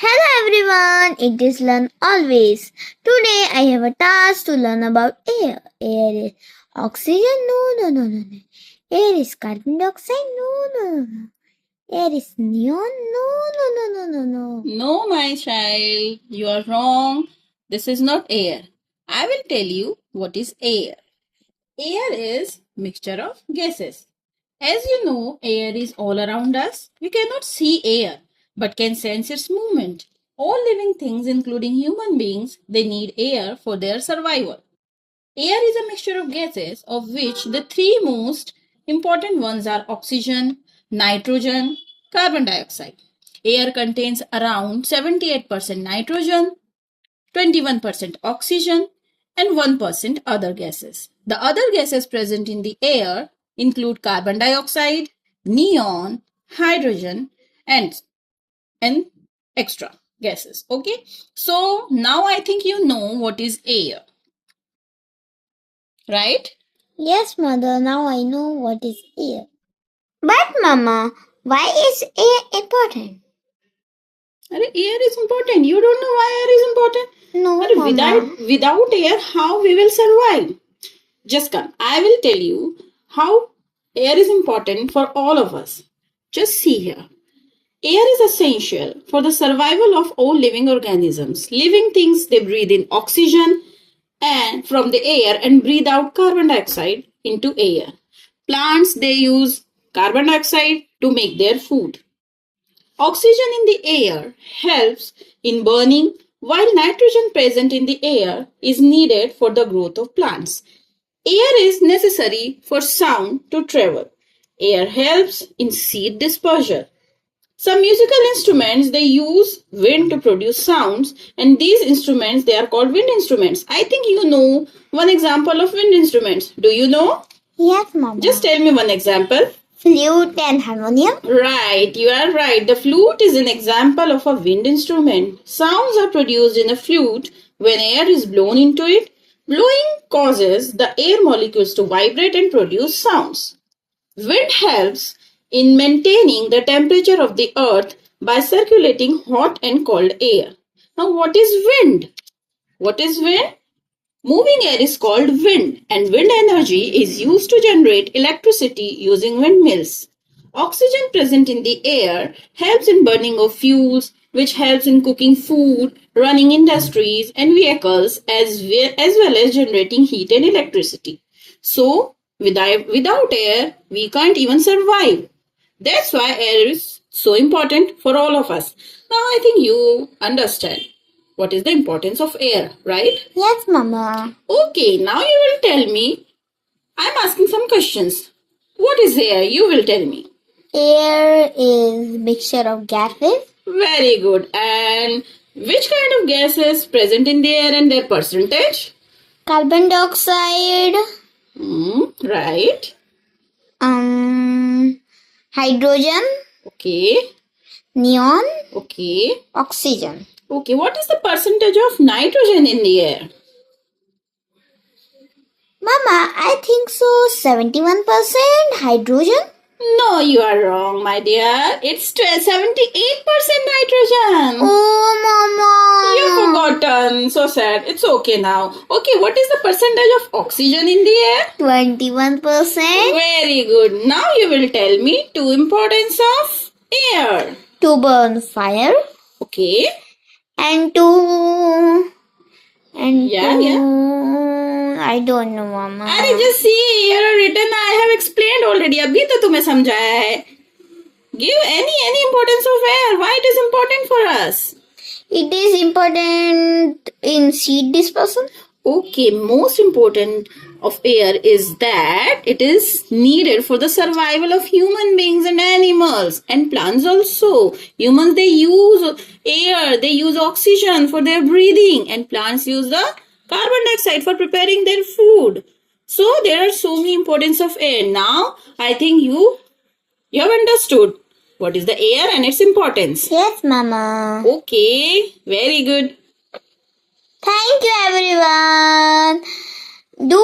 Hello everyone, it is Learn Always. Today I have a task to learn about air. Air is oxygen? No. Air is carbon dioxide? No. Air is neon? No. No, my child, you are wrong. This is not air. I will tell you what is air. Air is mixture of gases. As you know, air is all around us. We cannot see air, but can sense its movement. All living things, including human beings, they need air for their survival. Air is a mixture of gases, of which the three most important ones are oxygen, nitrogen, carbon dioxide. Air contains around 78% nitrogen, 21% oxygen, and 1% other gases. The other gases present in the air include carbon dioxide, neon, hydrogen, and extra gases. Okay, so now I think you know what is air, right? Yes, mother, now I know what is air. But, mama, why is air important? Air is important. You don't know why air is important? No, mama. Without air, how we will survive? Just come. I will tell you how air is important for all of us. Just see here. Air is essential for the survival of all living organisms. Living things, they breathe in oxygen and from the air and breathe out carbon dioxide into air. Plants, they use carbon dioxide to make their food. Oxygen in the air helps in burning, while nitrogen present in the air is needed for the growth of plants. Air is necessary for sound to travel. Air helps in seed dispersal. Some musical instruments, they use wind to produce sounds, and these instruments, they are called wind instruments. I think you know one example of wind instruments. Do you know? Yes, mama. Just tell me one example. Flute and harmonium? Right, you are right. The flute is an example of a wind instrument. Sounds are produced in a flute when air is blown into it. Blowing causes the air molecules to vibrate and produce sounds. Wind helps in maintaining the temperature of the earth by circulating hot and cold air. Now, what is wind? What is wind? Moving air is called wind, and wind energy is used to generate electricity using windmills. Oxygen present in the air helps in burning of fuels, which helps in cooking food, running industries and vehicles, as well as generating heat and electricity. So, without air, we can't even survive. That's why air is so important for all of us. Now, I think you understand what is the importance of air, right? Yes, mama. Okay, now you will tell me. I'm asking some questions. What is air? You will tell me. Air is mixture of gases. Very good. And which kind of gases present in the air and their percentage? Carbon dioxide. Right. Hydrogen. Okay. Neon. Okay. Oxygen. Okay. What is the percentage of nitrogen in the air? Mama, I think so 71% hydrogen. No, you are wrong, my dear. It's 78% nitrogen. Oh, Mama. You've forgotten. So sad. It's okay now. Okay, what is the percentage of oxygen in the air? 21%. Very good. Now you will tell me two importance of air. To burn fire. Okay. And to... Yeah. I don't know, Mama. अरे just see, here written. I have explained already. अभी तो तुम्हें समझाया है. Give any importance of air. Why it is important for us? It is important in seed dispersal. Okay, most important of air is that it is needed for the survival of human beings and animals and plants also. Humans, they use air, they use oxygen for their breathing, and plants use the carbon dioxide for preparing their food. So there are so many importance of air. Now I think you have understood what is the air and its importance. Yes, Mama. Okay, very good. Thank you, everyone. Do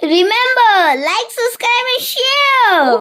remember, like, subscribe, and share.